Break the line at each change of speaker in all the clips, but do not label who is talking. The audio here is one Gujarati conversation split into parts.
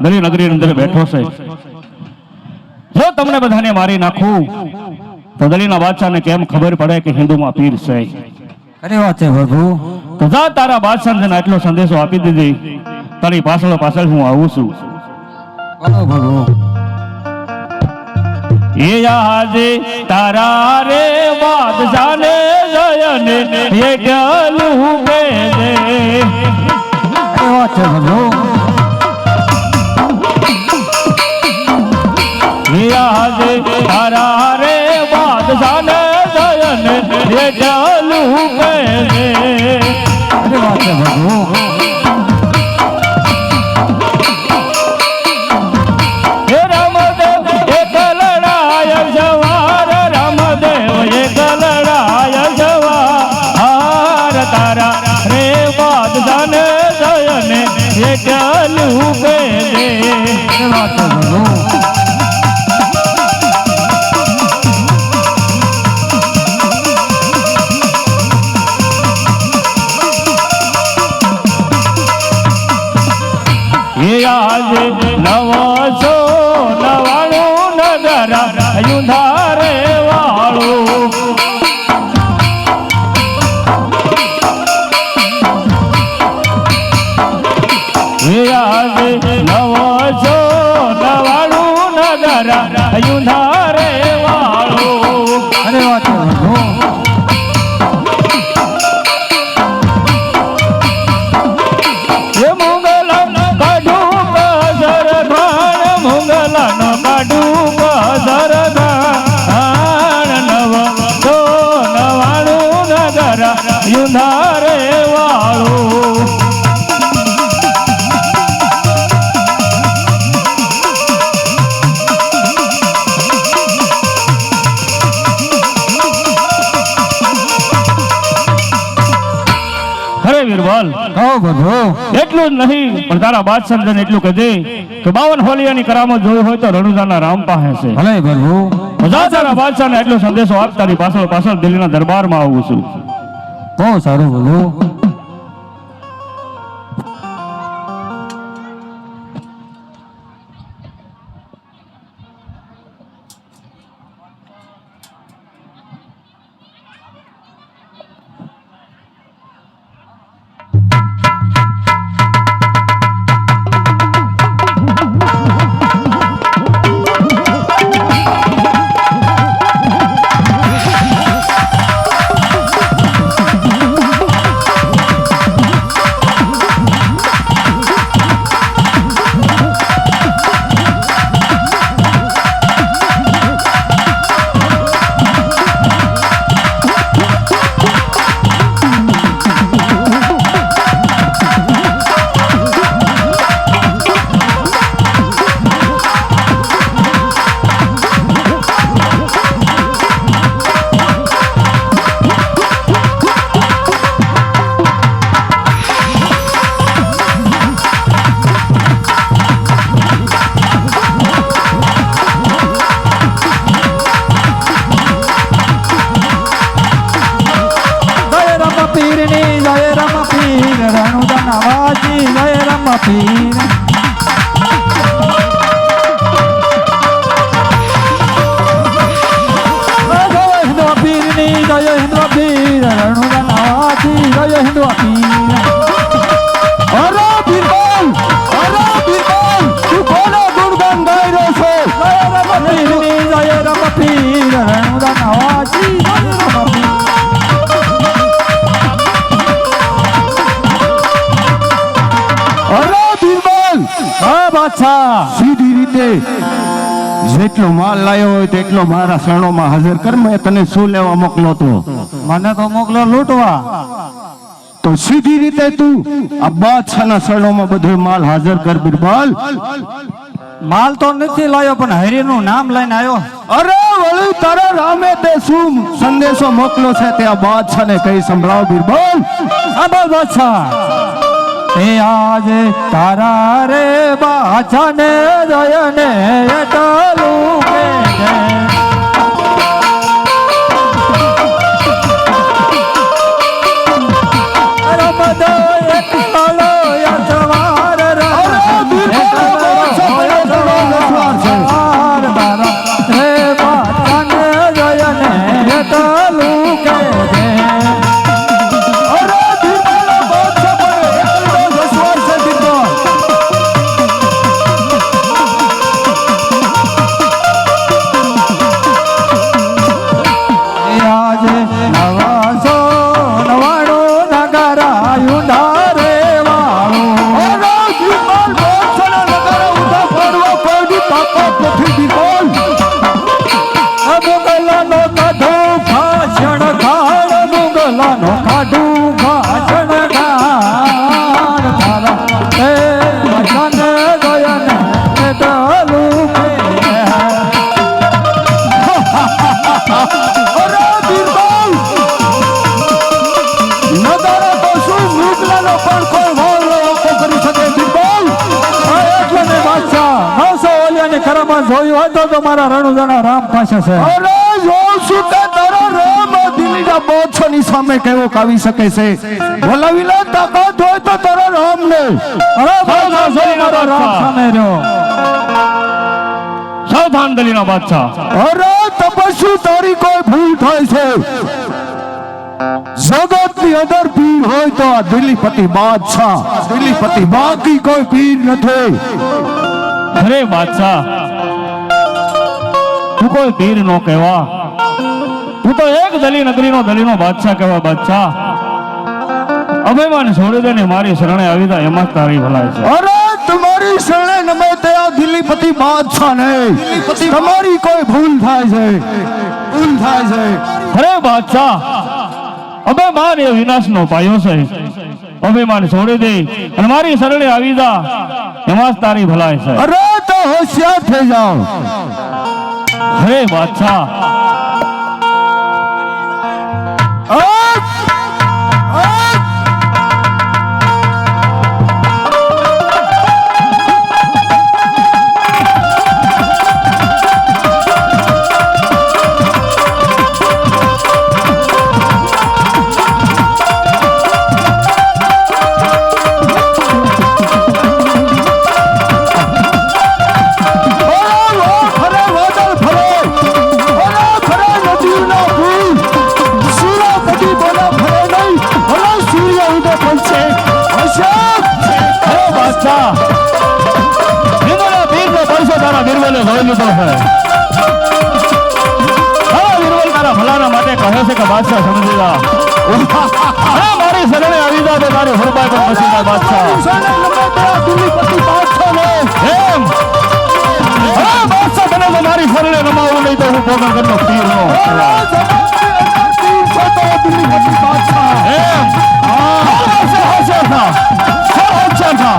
દલી નગરી અંદર બેઠો છે. જો તમને બધાને મારી નાખું તો દલીના બાદશાહને કેમ ખબર પડે કે હિન્દુમાં પીર છે?
ખરી વાત છે પ્રભુ.
તો જા તારા બાદશાહને આટલો સંદેશો આપી દીધી, તારી પાછળ પાછળ હું આવું છું.
બોલો પ્રભુ.
એ આજે તારા રે બાદશાહને જયને એ ચાલું કે દે.
ખરી વાત છે પ્રભુ.
એ આજે તારા રે બાદશાહને જયને એ ચાલું કે દે.
ખરી વાત છે પ્રભુ.
ચાલુ કે દે.
વાત છે પ્રભુ.
એ આજે 999 નગરા યુંધારે વાળું. એ આજે 999 નગરા યુંધારે વાળું.
ખરી વાત છે પ્રભુ.
યુંધારે વાળું. અરે વીરબલ,
કહો પ્રભુ.
એટલું જ નહીં પણ તારા બાદશાહને એટલું કહેજે કે 52 હોલિયાની કરામત જોઈ હોય તો રણુજાના રામ પાસે છે.
ભલે પ્રભુ.
જા તારા બાદશાહને એટલો સંદેશો આપ, તારી પાછળ પાછળ દિલ્હીના દરબારમાં આવું છું.
બહુ સારું પ્રભુ.
સીધી રીતે જેટલો માલ લાવ્યો હોય તેટલો મારા શરણોમાં હાજર કર. મેં તને શું લેવા મોકલો તો?
મને તો મોકલો લૂંટવા.
તો સીધી રીતે તું આ બાદશાહના શરણોમાં બધો માલ હાજર કર બિરબલ.
માલ તો નથી લાવ્યો પણ હરિનું નામ લઈને આવ્યો.
અરે વળી તારા રામે તે શું સંદેશો મોકલો છે તે આ બાદશાહને કઈ સંભળાવ બિરબલ.
સાંભળ બાદશાહ. એ આજે તારા રે બાદશાહને જયને એટલું કે દે. અરે બધો એકલો યજવાર રે. રણુજાની કરામાં જોયું હોય તો મારા રણુજાના રામ પાસે છે.
અરે જોઉં છું કે તારો રામ આ દિલ્હીના બોછોની સામે કેવો કાવી શકે છે. બોલાવી લે, તાકાત હોય તો તારા રામને.
અરે બાદશાહ જોઈ મારા રામ સામે રહ્યો.
સાવધાન દિલ્હીના બાદશાહ.
અરે તપસ્વી, તારી કોઈ ભૂલ થાય છે. જગતની અંદર પીર હોય તો આ દિલ્હીપતિ બાદશાહ, દિલ્હીપતિ, બાકી કોઈ પીર નથી.
અરે બાદશાહ, તું કોઈ પીર નો કહેવા, તું તો એક દલી નગરીનો દલીનો બાદશાહ કહેવા. બાદશાહ, અભિમાન છોડી દે ને મારી શરણે આવી જા, એમાં જ તારી ભલાઈ છે.
અરે તમારી શરણે નમે તે આ દિલ્હીપતિ બાદશાહ નહીં, તમારી કોઈ ભૂલ થાય છે, ભૂલ થાય છે.
અરે બાદશાહ, અભિમાન એ વિનાશનો પાયો છે. અભિમાન છોડી દે અને મારી શરણે આવી જા, એમાં જ તારી ભલાઈ છે.
અરે તો હોશિયાર થઈ જાઓ.
અરે બાદશાહ, બાદશાહ સમજી જા. અરે મારી શરણે આવી જા તો તારી હુરબાઈ પણ બચી જાય બાદશાહ. એમ અરે બાદશાહ, તને તો મારી શરણે નમાવું નહીં તો હું પોગણ કરનો પીર નો. એમ હોશિયાર થા, હોશિયાર થા.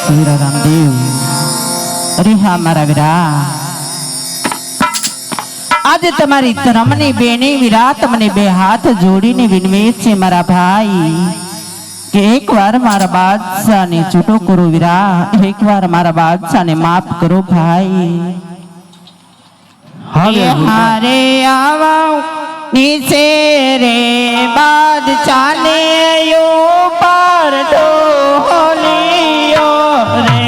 વીરા રામદેવ, અરે હા મારા વીરા, આજે તમારી ધર્મની બેની વીરા તમને બે હાથ જોડીને વિનવે છે મારા ભાઈ કે એકવાર મારા બાદશાહને છૂટો કરો વીરા, એકવાર મારા બાદશાહને માફ કરો ભાઈ.
હાલે
હારે આવા નીચે રે બાદશાહને ઉપર ઢોલિયો રે.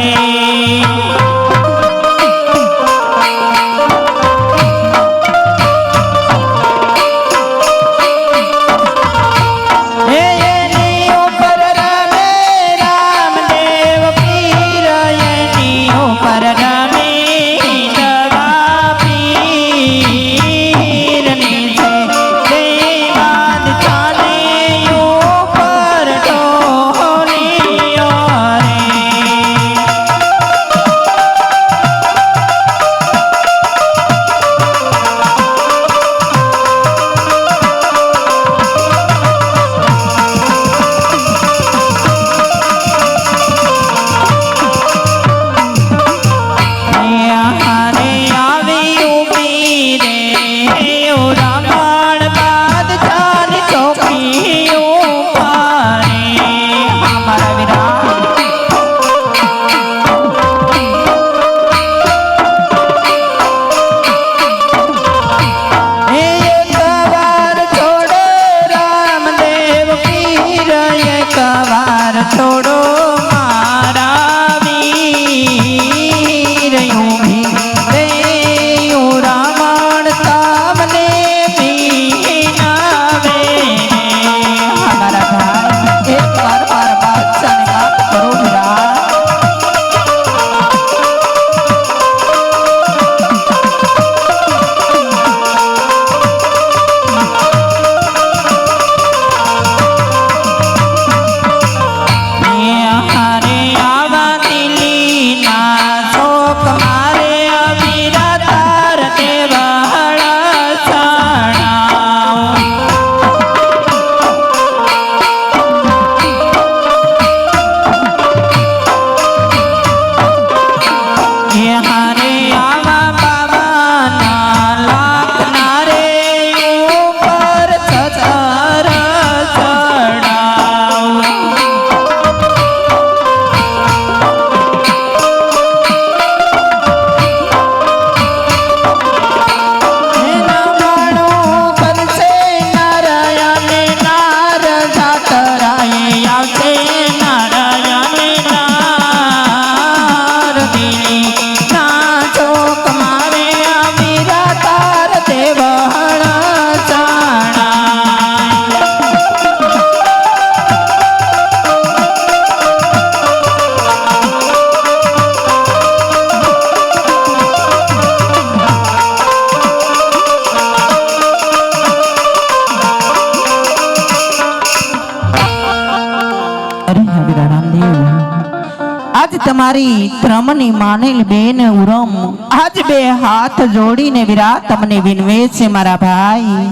તમારી ધર્મની માનેલ બેન ઉરમ આજ બે હાથ જોડીને વીરા તમને વિનવે છે મારા ભાઈ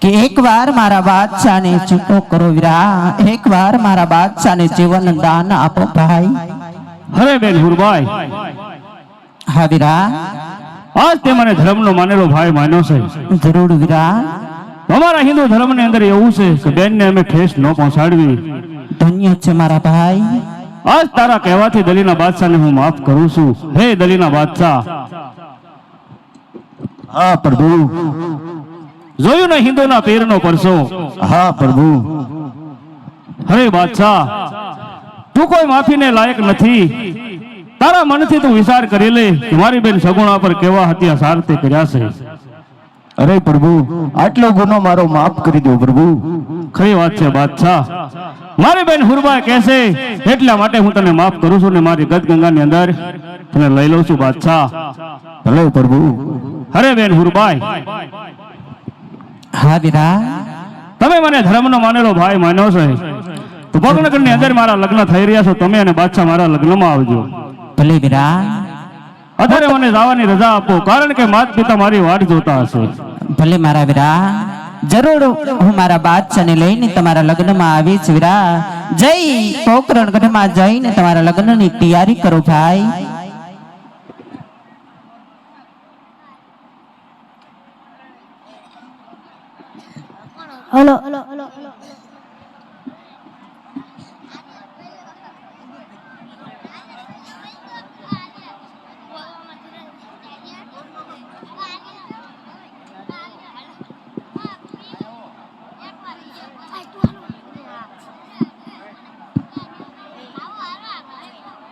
કે એકવાર મારા બાદશાહને છૂટો કરો વીરા, એકવાર મારા બાદશાહને જીવન દાન આપો ભાઈ.
હરે બેન હુરબાઈ,
હા વીરા,
આજ તે મને ધર્મનો માનેલો ભાઈ માન્યો છે.
જરૂર વીરા,
અમારા હિન્દુ ધર્મની અંદર એવું છે કે બેનને અમે ઠેસ ન પહોંચાડવી.
ધન્ય છે મારા ભાઈ.
આજ તારા કહેવાથી દલીના બાદશાહને હું માફ કરું છું. હે દલીના બાદશાહ,
હા પ્રભુ.
જોયું ને હિન્દુના પીરનો પરસો?
હા પ્રભુ.
હરે બાદશાહ, તું કોઈ માફીને લાયક નથી. તારા મનથી તું વિચાર કરી લે કે મારી બેન સગુણા પર કેવા અત્યાચાર તે કર્યા છે.
અરે પ્રભુ, આટલો ગુનો મારો માફ કરી દો પ્રભુ.
ખરી વાત છે બાદશાહ, મારી બેન હુરબાઈ કહેશે એટલા માટે હું તને માફ કરું છું ને મારી ગદગંગાની અંદર તને લઈ લઉં છું બાદશાહ.
ભલે પ્રભુ.
હરે બેન હુરબાઈ,
હા વીરા,
તમે મને ધર્મનો માનેલો ભાઈ માન્યો છે તો ભગનગરની અંદર મારા લગ્ન થઈ રહ્યા છો, તમે અને બાદશાહ મારા લગ્નમાં આવજો.
ભલે વીરા.
અત્યારે મને જવાની રજા આપો, કારણ કે માતા પિતા મારી વાટ જોતા હશે.
ભલે મારા વીરા. જરૂર હું મારા બાદશાહને લઈને તમારા લગ્નમાં આવીશ વીરા. જઈ પોકરણગઢમાં જઈને તમારા લગ્નની તૈયારી કરો ભાઈ.
હલો